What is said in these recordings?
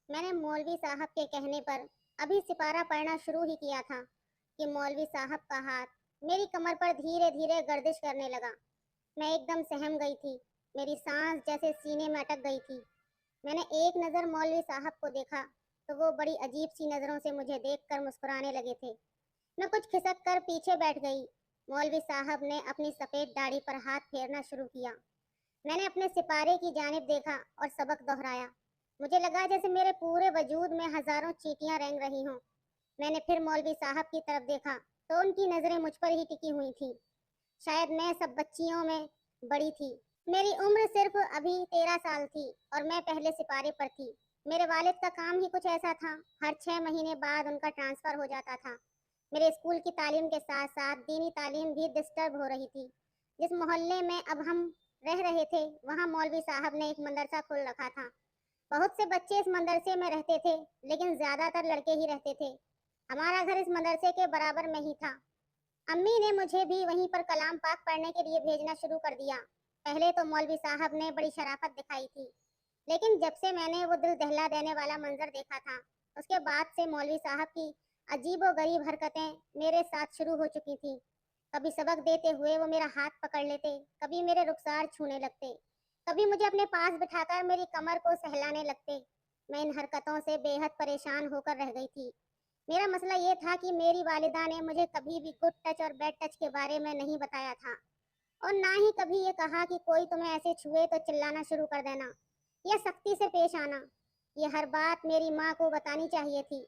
میں نے مولوی صاحب کے کہنے پر ابھی سپارہ پڑھنا شروع ہی کیا تھا کہ مولوی صاحب کا ہاتھ میری کمر پر دھیرے دھیرے گردش کرنے لگا۔ میں ایک دم سہم گئی تھی، میری سانس جیسے سینے میں اٹک گئی تھی۔ میں نے ایک نظر مولوی صاحب کو دیکھا تو وہ بڑی عجیب سی نظروں سے مجھے دیکھ کر مسکرانے لگے تھے۔ میں کچھ کھسک کر پیچھے بیٹھ گئی۔ مولوی صاحب نے اپنی سفید داڑھی پر ہاتھ پھیرنا شروع کیا۔ میں نے اپنے سپارے کی جانب دیکھا اور سبق دہرایا۔ مجھے لگا جیسے میرے پورے وجود میں ہزاروں چیٹیاں رینگ رہی ہوں۔ میں نے پھر مولوی صاحب کی طرف دیکھا تو ان کی نظریں مجھ پر ہی ٹکی ہوئی تھیں۔ شاید میں سب بچیوں میں بڑی تھی۔ میری عمر صرف ابھی 13 سال تھی اور میں پہلے سپارے پر تھی۔ میرے والد کا کام ہی کچھ ایسا تھا، ہر 6 مہینے بعد ان کا ٹرانسفر ہو جاتا تھا۔ میرے اسکول کی تعلیم کے ساتھ ساتھ دینی تعلیم بھی ڈسٹرب ہو رہی تھی۔ جس محلے میں اب ہم رہ رہے تھے وہاں مولوی صاحب نے ایک مدرسہ کھول رکھا تھا۔ بہت سے بچے اس مدرسے میں رہتے تھے لیکن زیادہ تر لڑکے ہی رہتے تھے۔ ہمارا گھر اس مدرسے کے برابر میں ہی تھا۔ امی نے مجھے بھی وہیں پر کلام پاک پڑھنے کے لیے بھیجنا شروع کر دیا۔ پہلے تو مولوی صاحب نے بڑی شرافت دکھائی تھی، لیکن جب سے میں نے وہ دل دہلا دینے والا منظر دیکھا تھا اس کے بعد سے مولوی صاحب کی عجیب و غریب حرکتیں میرے ساتھ شروع ہو چکی تھیں۔ کبھی سبق دیتے ہوئے وہ میرا ہاتھ پکڑ لیتے، کبھی میرے رخسار چھونے لگتے، کبھی مجھے اپنے پاس بٹھا کر میری کمر کو سہلانے لگتے۔ میں ان حرکتوں سے بے حد پریشان ہو کر رہ گئی تھی۔ میرا مسئلہ یہ تھا کہ میری والدہ نے مجھے کبھی بھی گڈ ٹچ اور بیڈ ٹچ کے بارے میں نہیں بتایا تھا، اور نہ ہی کبھی یہ کہا کہ کوئی تمہیں ایسے چھوئے تو چلانا شروع کر دینا یا سختی سے پیش آنا۔ یہ ہر بات میری ماں کو بتانی چاہیے تھی۔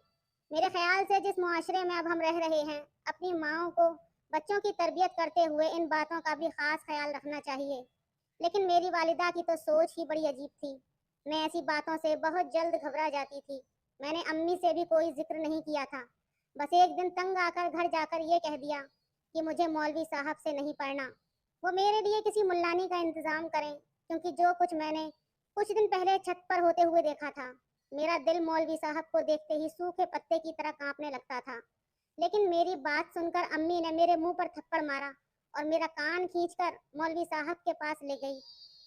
میرے خیال سے جس معاشرے میں اب ہم رہ رہے ہیں، اپنی ماؤں کو بچوں کی تربیت کرتے ہوئے ان باتوں کا بھی خاص خیال رکھنا چاہیے۔ لیکن میری والدہ کی تو سوچ ہی بڑی عجیب تھی۔ میں ایسی باتوں سے بہت جلد گھبرا جاتی تھی۔ میں نے امی سے بھی کوئی ذکر نہیں کیا تھا، بس ایک دن تنگ آ کر گھر جا کر یہ کہہ دیا کہ مجھے مولوی صاحب سے نہیں پڑھنا، وہ میرے لیے کسی ملانی کا انتظام کریں، کیونکہ جو کچھ میں نے کچھ دن پہلے چھت پر ہوتے ہوئے دیکھا تھا، میرا دل مولوی صاحب کو دیکھتے ہی سوکھے پتے کی طرح کانپنے لگتا تھا۔ لیکن میری بات سن کر امی نے میرے منہ پر تھپڑ مارا اور میرا کان کھینچ کر مولوی صاحب کے پاس لے گئی۔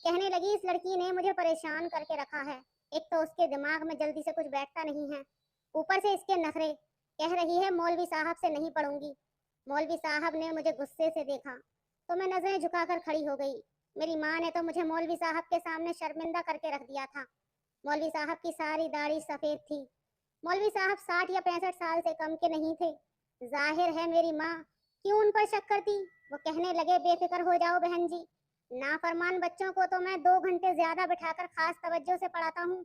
کہنے لگی اس لڑکی نے مجھے پریشان کر کے رکھا ہے، ایک تو اس کے دماغ میں جلدی سے کچھ بیٹھتا نہیں ہے، اوپر سے اس کے نخرے، کہہ رہی ہے مولوی صاحب سے نہیں پڑھوں گی۔ مولوی صاحب نے مجھے غصے سے دیکھا تو میں نظریں جھکا کر کھڑی ہو گئی۔ میری ماں نے تو مجھے مولوی صاحب کے سامنے شرمندہ کر کے رکھ دیا تھا۔ مولوی صاحب کی ساری داڑھی سفید تھی۔ مولوی صاحب 60 یا 65 سال سے کم کے نہیں تھے۔ ظاہر ہے میری ماں کیوں ان پر شک کرتی۔ وہ کہنے لگے بے فکر ہو جاؤ بہن جی، نافرمان بچوں کو تو میں 2 گھنٹے زیادہ بٹھا کر خاص توجہ سے پڑھاتا ہوں،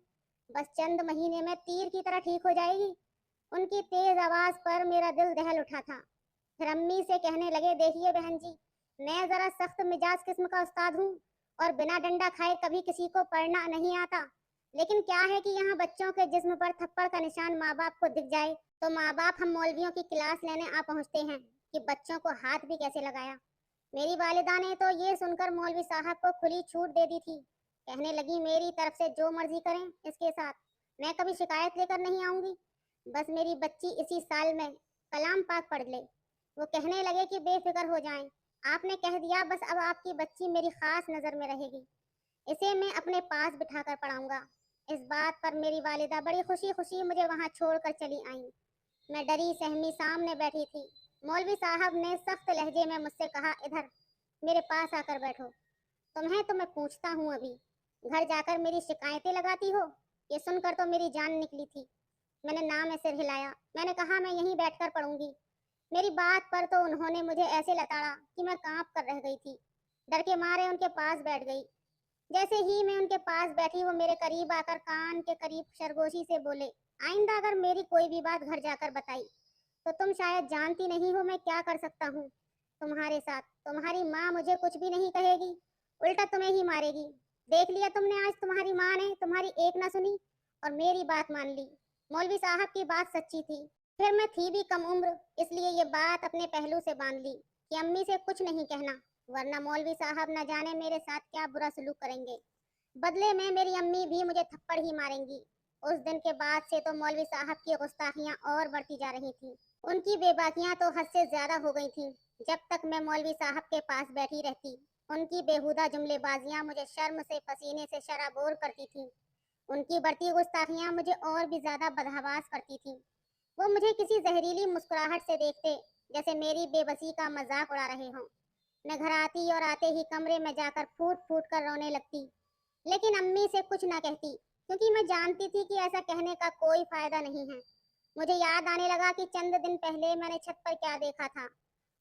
بس چند مہینے میں تیر کی طرح ٹھیک ہو جائے گی۔ ان کی تیز آواز پر میرا دل دہل اٹھا تھا۔ پھر امی سے کہنے لگے دیکھیے بہن جی، میں ذرا سخت مزاج قسم کا استاد ہوں اور بنا ڈنڈا کھائے کبھی کسی کو پڑھنا نہیں آتا، لیکن کیا ہے کہ یہاں بچوں کے جسم پر تھپڑ کا نشان ماں باپ کو دکھ جائے تو ماں باپ ہم مولویوں کی کلاس لینے آ پہنچتے ہیں کہ بچوں کو ہاتھ بھی کیسے لگایا۔ میری والدہ نے تو یہ سن کر مولوی صاحب کو کھلی چھوٹ دے دی تھی۔ کہنے لگی میری طرف سے جو مرضی کریں اس کے ساتھ، میں کبھی شکایت لے کر نہیں آؤں گی، بس میری بچی اسی سال میں کلام پاک پڑھ لے۔ وہ کہنے لگے کہ بے فکر ہو جائیں، آپ نے کہہ دیا، بس اب آپ کی بچی میری خاص نظر میں رہے گی، اسے میں اپنے پاس بٹھا کر پڑھاؤں گا۔ اس بات پر میری والدہ بڑی خوشی خوشی مجھے وہاں چھوڑ کر چلی آئیں۔ میں ڈری سہمی سامنے بیٹھی تھی۔ مولوی صاحب نے سخت لہجے میں مجھ سے کہا ادھر میرے پاس آ کر بیٹھو، تمہیں تو میں پوچھتا ہوں ابھی گھر جا کر میری شکایتیں لگاتی ہو؟ یہ سن کر تو میری جان نکلی تھی۔ میں نے نام سر ہلایا، میں نے کہا میں یہیں بیٹھ کر پڑھوں گی۔ میری بات پر تو انہوں نے مجھے ایسے لتاڑا کہ میں کانپ کر رہ گئی تھی۔ ڈر کے مارے ان کے پاس بیٹھ گئی۔ جیسے ہی میں ان کے پاس بیٹھی وہ میرے قریب آ کر کان کے قریب سرگوشی سے بولے آئندہ اگر میری کوئی بھی بات گھر جا کر بتائی تو تم شاید جانتی نہیں ہو میں کیا کر سکتا ہوں تمہارے ساتھ۔ تمہاری ماں مجھے کچھ بھی نہیں کہے گی، الٹا تمہیں ہی مارے گی۔ دیکھ لیا تم نے آج تمہاری ماں نے تمہاری ایک نہ سنی اور میری بات مان لی۔ مولوی صاحب کی بات سچی تھی۔ پھر میں تھی بھی کم عمر، اس لیے یہ بات اپنے پہلو سے باندھ لی کہ امی سے کچھ نہیں کہنا، ورنہ مولوی صاحب نہ جانے میرے ساتھ کیا برا سلوک کریں گے۔ بدلے میں میری امی بھی مجھے تھپڑ ہی ماریں گی۔ اس دن کے بعد سے تو مولوی صاحب کی گستاخیاں اور بڑھتی جا رہی تھیں۔ ان کی بے باکیاں تو حد سے زیادہ ہو گئی تھیں۔ جب تک میں مولوی صاحب کے پاس بیٹھی رہتی ان کی بےہودہ جملے بازیاں مجھے شرم سے پسینے سے شرابور کرتی تھیں۔ उन की बढ़ती गुस्ताखियां मुझे और भी ज्यादा बदहवास करती थीं। वो मुझे किसी जहरीली मुस्कुराहट से देखते, जैसे मेरी बेबसी का मजाक उड़ा रहे हों। मैं घर आती और आते ही कमरे में जाकर फूट फूट कर रोने लगती, लेकिन अम्मी से कुछ ना कहती, क्योंकि मैं जानती थी कि ऐसा कहने का कोई फायदा नहीं है। मुझे याद आने लगा कि चंद दिन पहले मैंने छत पर क्या देखा था।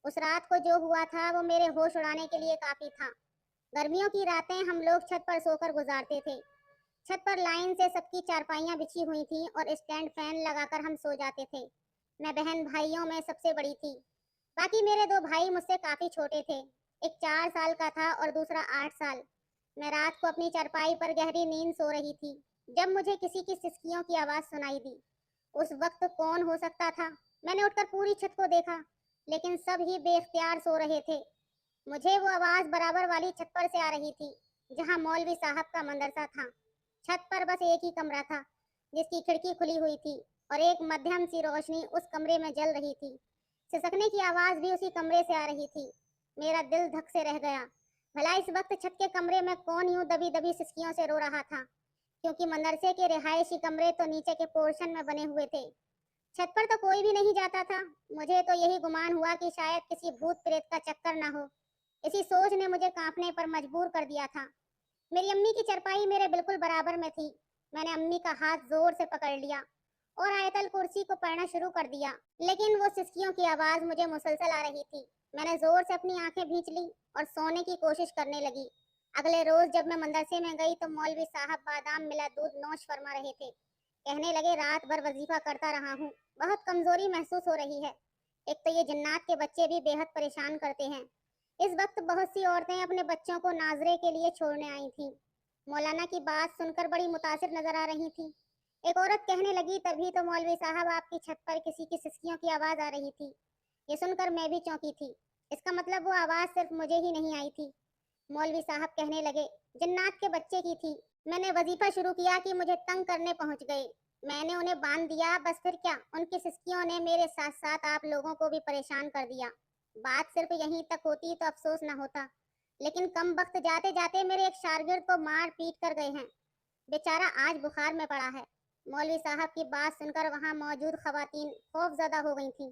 उस रात को जो हुआ था वो मेरे होश उड़ाने के लिए काफी था। गर्मियों की रातें हम लोग छत पर सोकर गुजारते थे। छत पर लाइन से सबकी चारपाइयां बिछी हुई थीं और स्टैंड फैन लगाकर हम सो जाते थे। मैं बहन भाइयों में सबसे बड़ी थी। बाकी मेरे दो भाई मुझसे काफी छोटे थे। एक 4 साल का था और दूसरा 8 साल। मैं रात को अपनी चारपाई पर गहरी नींद सो रही थी, जब मुझे किसी की सिसकियों की आवाज सुनाई दी। उस वक्त कौन हो सकता था? मैंने उठकर पूरी छत को देखा, लेकिन सब ही बेख्तियार सो रहे थे। मुझे वो आवाज बराबर वाली छत पर से आ रही थी, जहां मौलवी साहब का मंदरसा था। छत पर बस एक ही कमरा था, जिसकी खिड़की खुली हुई थी और एक मध्यम सी रोशनी उस कमरे में जल रही थी। सिसकने की आवाज भी उसी कमरे से आ रही थी। मेरा दिल धक से रह गया। भला इस वक्त छत के कमरे में कौन यूं दबी दबी सिसकियों से रो रहा था, क्योंकि मदरसे के रिहायशी कमरे तो नीचे के पोर्शन में बने हुए थे। छत पर तो कोई भी नहीं जाता था। मुझे तो यही गुमान हुआ कि शायद किसी भूत प्रेत का चक्कर ना हो। इसी सोच ने मुझे कांपने पर मजबूर कर दिया था। मेरी अम्मी की चरपाई मेरे बिल्कुल बराबर में थी। मैंने अम्मी का हाथ जोर से पकड़ लिया और आयतल कुर्सी को पढ़ना शुरू कर दिया, लेकिन वो सिसकियों की आवाज मुझे मुसलसल आ रही थी। मैंने जोर से अपनी आंखें भींच ली और सोने की कोशिश करने लगी। अगले रोज जब मैं मदरसे में गई तो मौलवी साहब बादाम मिला दूध नोश फरमा रहे थे। कहने लगे, रात भर वजीफा करता रहा हूँ, बहुत कमजोरी महसूस हो रही है। एक तो ये जन्नात के बच्चे भी बेहद परेशान करते हैं। इस वक्त बहुत सी औरतें अपने बच्चों को नाजरे के लिए छोड़ने आई थीं। मौलाना की बात सुनकर बड़ी मुतासिर नजर आ रही थी। एक औरत कहने लगी, तभी तो मौलवी साहब आपकी छत पर किसी की सिसकियों की आवाज आ रही थी। ये सुनकर मैं भी चौंकी थी। इसका मतलब वो आवाज सिर्फ मुझे ही नहीं आई थी। मौलवी साहब कहने लगे, जन्नात के बच्चे की थी। मैंने वजीफा शुरू किया कि मुझे तंग करने पहुंच गए। मैंने उन्हें बांध दिया, बस फिर क्या, उनकी सिसकियों ने मेरे साथ साथ आप लोगों को भी परेशान कर दिया। बात सिर्फ यहीं तक होती तो अफसोस न होता, लेकिन कम वक्त जाते जाते मेरे एक शागिर्द को मार पीट कर गए हैं। बेचारा आज बुखार में पड़ा है। मौलवी साहब की बात सुनकर वहां मौजूद खवातीन खौफजदा हो गई थीं।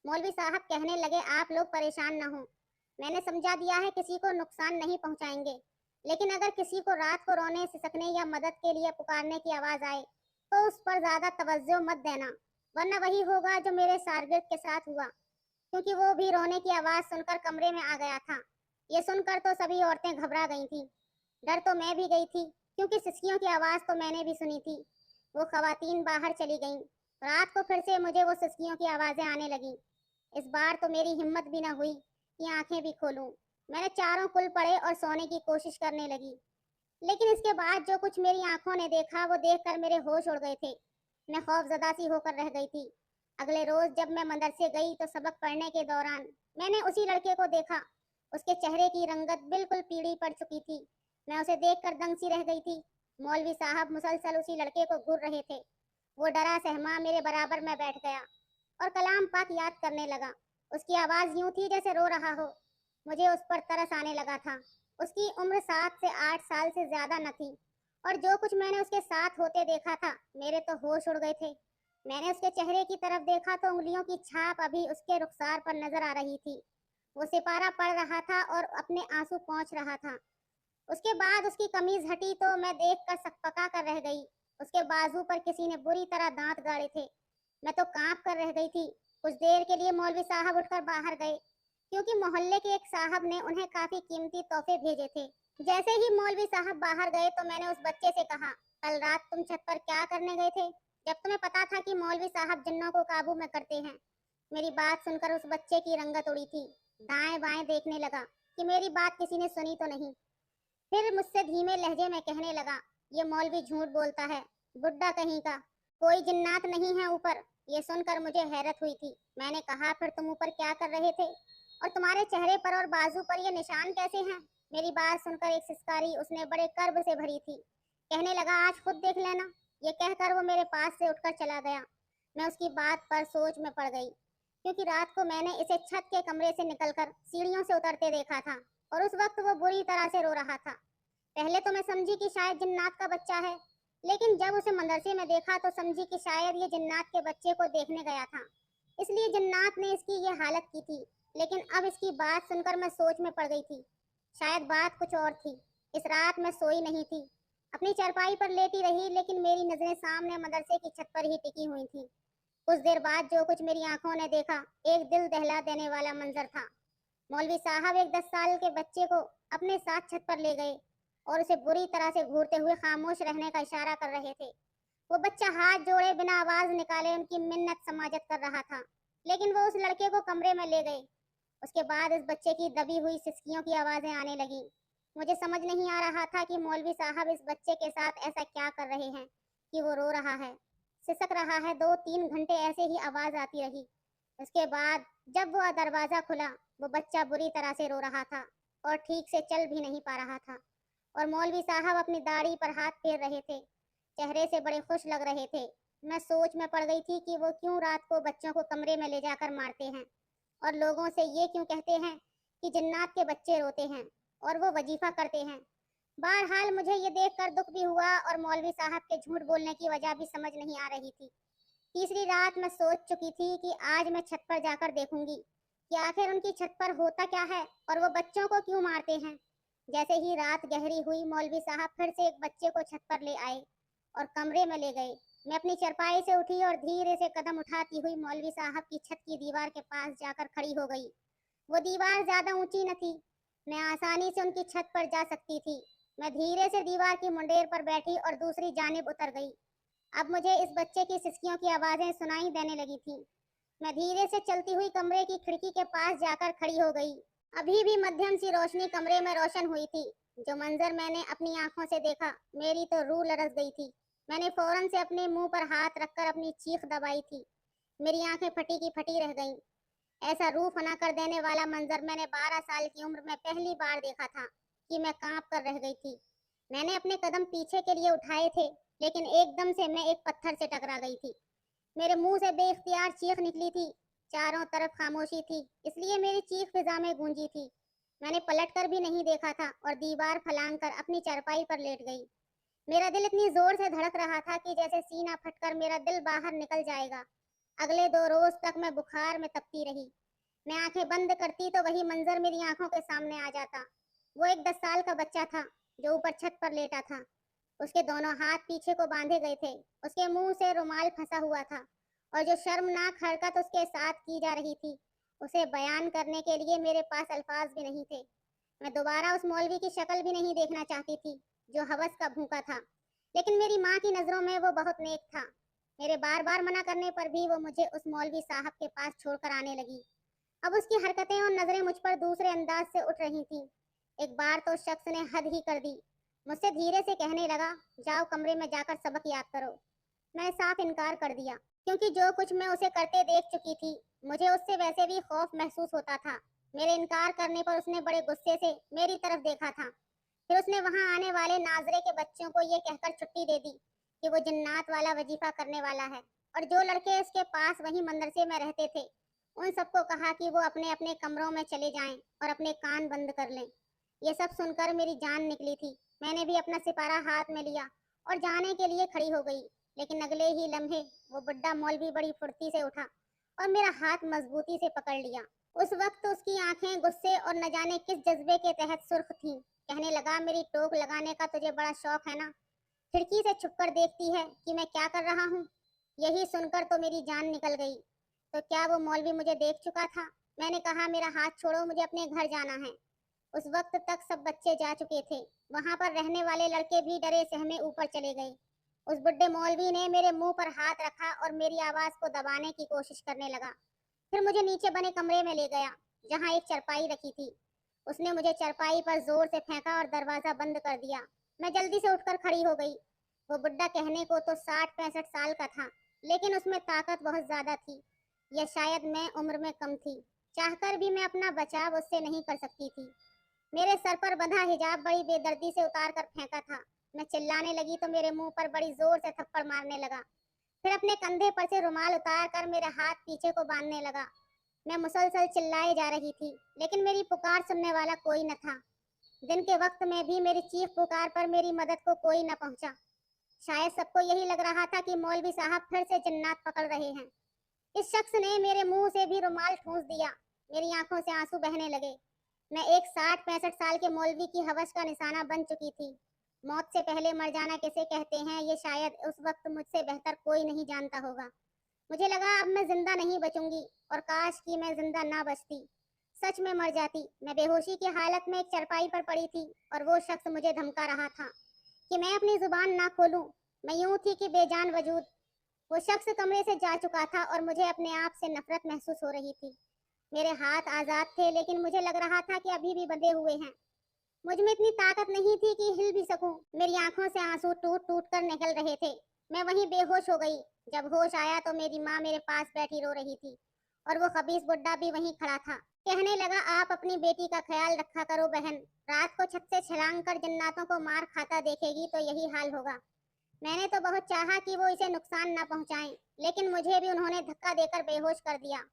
मौलवी साहब कहने लगे, आप लोग परेशान न हो। मैंने समझा दिया है किसी को नुकसान नहीं पहुंचाएंगे, लेकिन अगर किसी को रात को रोने सिसकने या मदद के लिए पुकारने की आवाज आए तो उस पर ज्यादा तवज्जो मत देना, वरना वही होगा जो मेरे शागिर्द के साथ हुआ, क्योंकि वो भी रोने की आवाज सुनकर कमरे में आ गया था। ये सुनकर तो सभी औरतें घबरा गई थीं। डर तो मैं भी गई थी, क्योंकि सिसकियों की आवाज तो मैंने भी सुनी थी। वो खवातीन बाहर चली गईं। रात को फिर से मुझे वो सिसकियों की आवाजें आने लगी। इस बार तो मेरी हिम्मत भी न हुई कि आंखें भी खोलूं। मैंने चारों कुल पड़े और सोने की कोशिश करने लगी, लेकिन इसके बाद जो कुछ मेरी आंखों ने देखा वो देखकर मेरे होश उड़ गए थे। मैं खौफजदा सी होकर रह गई थी। अगले रोज जब मैं मदरसे गई तो सबक पढ़ने के दौरान मैंने उसी लड़के को देखा। उसके चेहरे की रंगत बिल्कुल पीली पड़ चुकी थी। मैं उसे देखकर दंग सी रह गई थी। मौलवी साहब मुसलसल उसी लड़के को घूर रहे थे। वो डरा सहमा मेरे बराबर में बैठ गया और कलाम पाक याद करने लगा। उसकी आवाज यूं थी जैसे रो रहा हो। मुझे उस पर तरस आने लगा था। उसकी उम्र 7 से 8 साल से ज्यादा न थी, और जो कुछ मैंने उसके साथ होते देखा था, मेरे तो होश उड़ गए थे। मैंने उसके चेहरे की तरफ देखा तो उंगलियों की छाप अभी उसके रुखसार पर नजर आ रही थी। वो सिपारा पड़ रहा था और अपने आंसू पोंछ रहा था। उसके बाद उसकी कमीज हटी तो मैं देखकर सकपका कर रह गई। उसके बाजू पर किसी ने बुरी तरह दांत गाड़े थे। मैं तो कांप कर रह गई थी। कुछ देर के लिए मौलवी साहब उठकर बाहर गए, क्योंकि मोहल्ले के एक साहब ने उन्हें काफी कीमती तोहफे भेजे थे। जैसे ही मौलवी साहब बाहर गए तो मैंने उस बच्चे से कहा, कल रात तुम छत पर क्या करने गए थे, जब तुम्हें पता था कि मौलवी साहब जिन्नों को काबू में करते हैं। मेरी बात सुनकर उस बच्चे की रंगत उड़ी थी। दाएं बाएं देखने लगा कि मेरी बात किसी ने सुनी तो नहीं। फिर मुझसे धीमे लहजे में कहने लगा, ये मौलवी झूठ बोलता है, बुड्ढा कहीं का, कोई जिन्नात नहीं है ऊपर। ये सुनकर मुझे हैरत हुई थी। मैंने कहा, फिर तुम ऊपर क्या कर रहे थे, और तुम्हारे चेहरे पर और बाजू पर ये निशान कैसे हैं? मेरी बात सुनकर एक सिसकारी उसने बड़े कर्ब से भरी थी। कहने लगा, आज खुद देख लेना। ये कहकर वो मेरे पास से उठकर चला गया। मैं उसकी बात पर सोच में पड़ गई, क्योंकि रात को मैंने इसे छत के कमरे से निकलकर सीढ़ियों से उतरते देखा था, और उस वक्त वो बुरी तरह से रो रहा था। पहले तो मैं समझी कि शायद जिन्नात का बच्चा है, लेकिन जब उसे मदरसे में देखा तो समझी कि शायद ये जन्नात के बच्चे को देखने गया था, इसलिए जन्नात ने इसकी ये हालत की थी। लेकिन अब इसकी बात सुनकर मैं सोच में पड़ गई थी। शायद बात कुछ और थी। इस रात मैं सोई नहीं थी, अपनी चारपाई पर लेटी रही, लेकिन मेरी नजरें सामने मदरसे की छत पर ही टिकी हुई थी। कुछ देर बाद जो कुछ मेरी आंखों ने देखा, एक दिल दहला देने वाला मंजर था। मौलवी साहब एक 10 साल के बच्चे को अपने साथ छत पर ले गए और उसे बुरी तरह से घूरते हुए खामोश रहने का इशारा कर रहे थे। वो बच्चा हाथ जोड़े बिना आवाज निकाले उनकी मिन्नत समाजत कर रहा था, लेकिन वो उस लड़के को कमरे में ले गए। उसके बाद इस बच्चे की दबी हुई सिसकियों की आवाजें आने लगी। मुझे समझ नहीं आ रहा था कि मौलवी साहब इस बच्चे के साथ ऐसा क्या कर रहे हैं कि वो रो रहा है, सिसक रहा है। 2-3 घंटे ऐसे ही आवाज आती रही। उसके बाद जब वो दरवाजा खुला, वो बच्चा बुरी तरह से रो रहा था और ठीक से चल भी नहीं पा रहा था। और मौलवी साहब अपनी दाढ़ी पर हाथ फेर रहे थे, चेहरे से बड़े खुश लग रहे थे। मैं सोच में पड़ गई थी कि वो क्यों रात को बच्चों को कमरे में ले जाकर मारते हैं और लोगों से ये क्यों कहते हैं कि जन्नात के बच्चे रोते हैं और वो वजीफा करते हैं। बहरहाल मुझे ये देखकर दुख भी हुआ और मौलवी साहब के झूठ बोलने की वजह भी समझ नहीं आ रही थी। तीसरी रात मैं सोच चुकी थी कि आज मैं छत पर जाकर देखूंगी कि आखिर उनकी छत पर होता क्या है और वो बच्चों को क्यों मारते हैं। जैसे ही रात गहरी हुई, मौलवी साहब फिर से एक बच्चे को छत पर ले आए और कमरे में ले गए। मैं अपनी चारपाई से उठी और धीरे से कदम उठाती हुई मौलवी साहब की छत की दीवार के पास जाकर खड़ी हो गई। वो दीवार ज्यादा ऊंची न थी, मैं आसानी से उनकी छत पर जा सकती थी। मैं धीरे से दीवार की मुंडेर पर बैठी और दूसरी जानिब उतर गई। अब मुझे इस बच्चे की सिसकियों की आवाजें सुनाई देने लगी थी। मैं धीरे से चलती हुई कमरे की खिड़की के पास जाकर खड़ी हो गई। अभी भी मध्यम सी रोशनी कमरे में रोशन हुई थी। जो मंजर मैंने अपनी आंखों से देखा, मेरी तो रूह लरस गई थी। मैंने फौरन से अपने मुंह पर हाथ रखकर अपनी चीख दबाई थी। मेरी आंखें फटी की फटी रह गईं। ऐसा रूह फना कर देने वाला मंजर मैंने 12 साल की उम्र में पहली बार देखा था कि मैं कांप कर रह गई थी। मैंने अपने कदम पीछे के लिए उठाए थे, लेकिन एकदम से मैं एक पत्थर से टकरा गई थी। मेरे मुंह से बेइख्तियार चीख निकली थी। चारों तरफ खामोशी थी, इसलिए मेरी चीख फिजा में गूंजी थी। मैंने पलटकर भी नहीं देखा था और दीवार फलांग कर अपनी चारपाई पर लेट गई। मेरा दिल इतनी जोर से धड़क रहा था कि जैसे सीना फटकर मेरा दिल बाहर निकल जाएगा। अगले 2 रोज तक मैं बुखार में तपती रही। मैं आंखें बंद करती तो वही मंजर मेरी आंखों के सामने आ जाता। वो एक 10 साल का बच्चा था जो ऊपर छत पर लेटा था। उसके दोनों हाथ पीछे को बांधे गए थे। उसके मुंह से रुमाल फंसा हुआ था और जो शर्मनाक हरकत उसके साथ की जा रही थी, उसे बयान करने के लिए मेरे पास अल्फाज भी नहीं थे। मैं दोबारा उस मौलवी की शक्ल भी नहीं देखना चाहती थी जो हवस का भूखा था, लेकिन मेरी माँ की नजरों में वो बहुत नेक था। मेरे बार बार मना करने पर भी वो मुझे उस मौलवी साहब के पास छोड़कर आने लगी। अब उसकी हरकतें और नजरें मुझ पर दूसरे अंदाज से उठ रही थीं। एक बार तो उस शख्स ने हद ही कर दी। मुझसे धीरे से कहने लगा, जाओ कमरे में जाकर सबक याद करो। मैंने साफ इनकार कर दिया, क्योंकि जो कुछ मैं उसे करते देख चुकी थी, मुझे उससे वैसे भी खौफ महसूस होता था। मेरे इनकार करने पर उसने बड़े गुस्से से मेरी तरफ देखा था। फिर उसने वहां आने वाले नाजरे के बच्चों को ये कहकर छुट्टी दे दी कि वो जन्नात वाला वजीफा करने वाला है, और जो लड़के उसके पास वही मदरसे में रहते थे, उन सबको कहा कि वो अपने अपने कमरों में चले जाएं और अपने कान बंद कर लें। ये सब सुनकर मेरी जान निकली थी। मैंने भी अपना सिपारा हाथ में लिया और जाने के लिए खड़ी हो गई, लेकिन अगले ही लम्हे वो बुड्ढा मौलवी बड़ी फुर्ती से उठा और मेरा हाथ मजबूती से पकड़ लिया। उस वक्त उसकी आंखें गुस्से और न जाने किस जज्बे के तहत सुर्ख थीं। कहने लगा, मेरी टोक लगाने का तुझे बड़ा शौक है ना? खिड़की से छुपकर देखती है कि मैं क्या कर रहा हूँ? यही सुनकर तो मेरी जान निकल गई। तो क्या वो मौलवी मुझे देख चुका था? मैंने कहा, मेरा हाथ छोड़ो, मुझे अपने घर जाना है। उस वक्त तक सब बच्चे जा चुके थे। वहां पर रहने वाले लड़के भी डरे सहमे ऊपर चले गए। उस बुड्ढे मौलवी ने मेरे मुंह पर हाथ रखा और मेरी आवाज को दबाने की कोशिश करने लगा। फिर मुझे नीचे बने कमरे में ले गया, जहां एक चारपाई रखी थी। उसने मुझे चारपाई पर जोर से फेंका और दरवाजा बंद कर दिया। मैं जल्दी से उठकर खड़ी हो गई। वो बुड्ढा कहने को तो 60-65 साल का था, लेकिन उसमें ताकत बहुत ज्यादा थी, या शायद मैं उम्र में कम थी। चाहकर भी मैं अपना बचाव उससे नहीं कर सकती थी। मेरे सर पर बंधा हिजाब बड़ी बेदर्दी से उतार कर फेंका था। मैं चिल्लाने लगी तो मेरे मुंह पर बड़ी जोर से थप्पड़ मारने लगा। फिर अपने कंधे पर से रुमाल उतार कर मेरे हाथ पीछे को बांधने लगा। मैं मुसलसल चिल्लाए जा रही थी, लेकिन मेरी पुकार सुनने वाला कोई न था। दिन के वक्त में भी मेरी चीख पुकार पर मेरी मदद को कोई न पहुंचा। शायद सबको यही लग रहा था कि मौलवी साहब फिर से जन्नात पकड़ रहे हैं। इस शख्स ने मेरे मुंह से भी रुमाल ठूंस दिया। मेरी आंखों से आंसू बहने लगे। मैं एक 60-65 साल के मौलवी की हवस का निशाना बन चुकी थी। मौत से पहले मर जाना किसे कहते हैं, ये शायद उस वक्त मुझसे बेहतर कोई नहीं जानता होगा। मुझे लगा अब मैं जिंदा नहीं बचूंगी, और काश कि मैं जिंदा ना बचती, सच में मर जाती। मैं बेहोशी की हालत में एक चारपाई पर पड़ी थी, और वो शख्स मुझे धमका रहा था कि मैं अपनी जुबान ना खोलूं। मैं यूं थी कि बेजान वजूद। वो शख्स कमरे से जा चुका था और मुझे अपने आप से नफरत महसूस हो रही थी। मेरे हाथ आजाद थे, लेकिन मुझे लग रहा था कि अभी भी बंधे हुए हैं। मुझ में इतनी ताकत नहीं थी कि हिल भी सकूं। मेरी आंखों से आंसू टूट टूट कर निकल रहे थे। मैं वहीं बेहोश हो गई। जब होश आया तो मेरी माँ मेरे पास बैठी रो रही थी, और वो खबीस बुड्ढा भी वहीं खड़ा था। कहने लगा, आप अपनी बेटी का ख्याल रखा करो बहन। रात को छत से छलांग कर जन्नातों को मार खाता देखेगी तो यही हाल होगा। मैंने तो बहुत चाहा कि वो इसे नुकसान न पहुंचाएं, लेकिन मुझे भी उन्होंने धक्का देकर बेहोश कर दिया।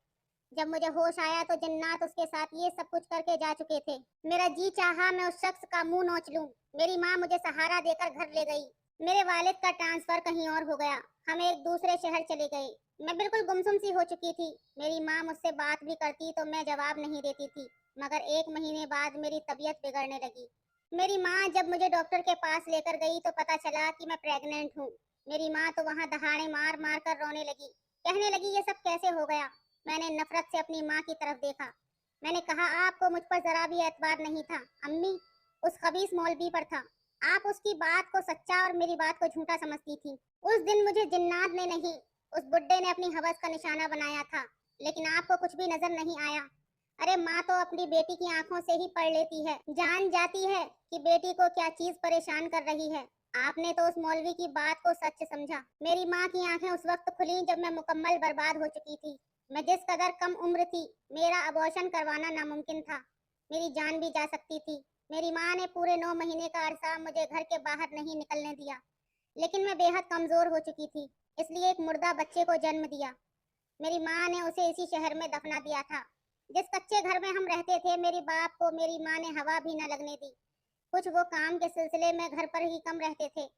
जब मुझे होश आया तो जन्नात उसके साथ ये सब कुछ करके जा चुके थे। मेरा जी चाहा मैं उस शख्स का मुंह नोच लूं। मेरी माँ मुझे सहारा देकर घर ले गई। मेरे वालिद का ट्रांसफर कहीं और हो गया। हम एक दूसरे शहर चले गए। मैं बिल्कुल गुमसुम सी हो चुकी थी। मेरी माँ मुझसे बात भी करती तो मैं जवाब नहीं देती थी, मगर 1 महीने बाद मेरी तबीयत बिगड़ने लगी। मेरी माँ जब मुझे डॉक्टर के पास लेकर गई तो पता चला कि मैं प्रेग्नेंट हूँ। मेरी माँ तो वहाँ दहाड़े मार मार कर रोने लगी। कहने लगी, ये सब कैसे हो गया। मैंने नफरत से अपनी माँ की तरफ देखा। मैंने कहा, आपको मुझ पर जरा भी एतबार नहीं था। अम्मी, उस खबीस मौलवी पर था। आप उसकी बात को सच्चा और मेरी बात को झूठा समझती थी। उस दिन मुझे जिन्नात ने नहीं, उस बुड्ढे ने अपनी हवस का निशाना बनाया था, लेकिन आपको कुछ भी नजर नहीं आया। अरे माँ तो अपनी बेटी की आंखों से ही पढ़ लेती है, जान जाती है कि बेटी को क्या चीज परेशान कर रही है। आपने तो उस मौलवी की बात को सच समझा। मेरी माँ की आंखें उस वक्त खुली जब मैं मुकम्मल बर्बाद हो चुकी थी। मैं जिस कदर कम उम्र थी, मेरा अबॉर्शन करवाना नामुमकिन था। मेरी जान भी जा सकती थी। मेरी माँ ने पूरे 9 महीने का अरसा मुझे घर के बाहर नहीं निकलने दिया, लेकिन मैं बेहद कमजोर हो चुकी थी, इसलिए एक मुर्दा बच्चे को जन्म दिया। मेरी माँ ने उसे इसी शहर में दफना दिया था। जिस कच्चे घर में हम रहते थे, मेरी बाप को मेरी माँ ने हवा भी न लगने दी। कुछ वो काम के सिलसिले में घर पर ही कम रहते थे।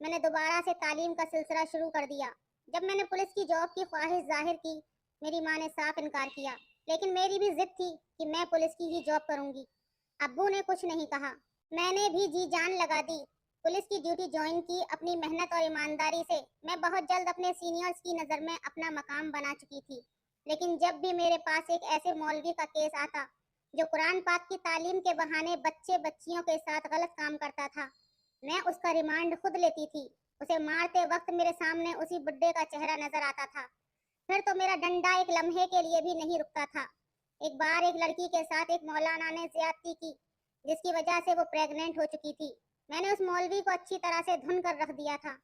मैंने दोबारा से तालीम का सिलसिला शुरू कर दिया। जब मैंने पुलिस की जॉब की ख्वाहिश जाहिर की, मेरी माँ ने साफ इनकार किया, लेकिन मेरी भी जिद थी कि मैं पुलिस की ही जॉब करूंगी। अब्बू ने कुछ नहीं कहा। मैंने भी जी जान लगा दी। पुलिस की ड्यूटी ज्वाइन की। अपनी मेहनत और ईमानदारी से मैं बहुत जल्द अपने सीनियर्स की नज़र में अपना मकाम बना चुकी थी। लेकिन जब भी मेरे पास एक ऐसे मौलवी का केस आता जो कुरान पाक की तालीम के बहाने बच्चे बच्चियों के साथ गलत काम करता था, मैं उसका रिमांड खुद लेती थी। उसे मारते वक्त मेरे सामने उसी बुड्ढे का चेहरा नजर आता था। फिर तो मेरा डंडा एक लम्हे के लिए भी नहीं रुकता था। एक बार एक लड़की के साथ एक मौलाना ने ज्यादती की, जिसकी वजह से वो प्रेग्नेंट हो चुकी थी। मैंने उस मौलवी को अच्छी तरह से धुन कर रख दिया था।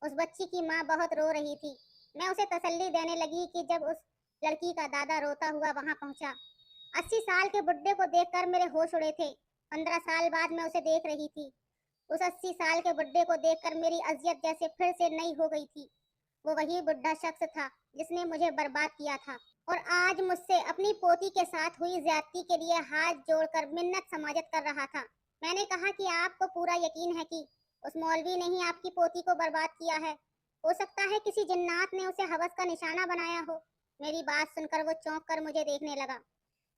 उस बच्ची की माँ बहुत रो रही थी। मैं उसे तसल्ली देने लगी कि जब उस लड़की का दादा रोता हुआ वहां पहुंचा। 80 साल के बुड्ढे को देखकर मेरे होश उड़े थे। 15 साल बाद मैं उसे देख रही थी। उस 80 साल के बुड्ढे को देखकर मेरी अजियत जैसे फिर से नई हो गई थी। वो वही बुढ़ा शख्स था जिसने मुझे बर्बाद किया था, और आज मुझसे अपनी पोती के साथ हुई ज्यादती के लिए हाथ जोड़कर मिन्नत समाजत कर रहा था। मैंने कहा कि आपको पूरा यकीन है कि उस मौलवी ने ही आपकी पोती को बर्बाद किया है। हो सकता है किसी जिन्नात ने उसे हवस का निशाना बनाया हो। मेरी बात सुनकर वो चौंक कर मुझे देखने लगा।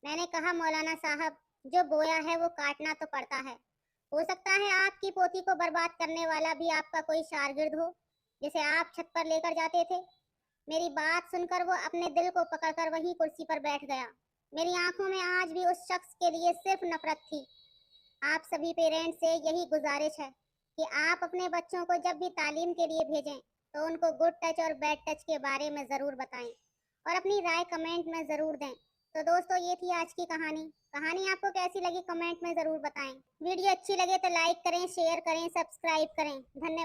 मैंने कहा, मौलाना साहब, जो बोया है वो काटना तो पड़ता है। हो सकता है आपकी पोती को बर्बाद करने वाला भी आपका कोई शागिर्द हो, जिसे आप छत पर लेकर जाते थे। मेरी बात सुनकर वो अपने दिल को पकड़कर वहीं कुर्सी पर बैठ गया। मेरी आंखों में आज भी उस शख्स के लिए सिर्फ नफरत थी। आप सभी पेरेंट्स से यही गुजारिश है कि आप अपने बच्चों को जब भी तालीम के लिए भेजें तो उनको गुड टच और बैड टच के बारे में ज़रूर बताएं, और अपनी राय कमेंट में ज़रूर दें। तो दोस्तों, ये थी आज की कहानी आपको कैसी लगी कमेंट में ज़रूर बताएं। वीडियो अच्छी लगे तो लाइक करें, शेयर करें, सब्सक्राइब करें। धन्यवाद।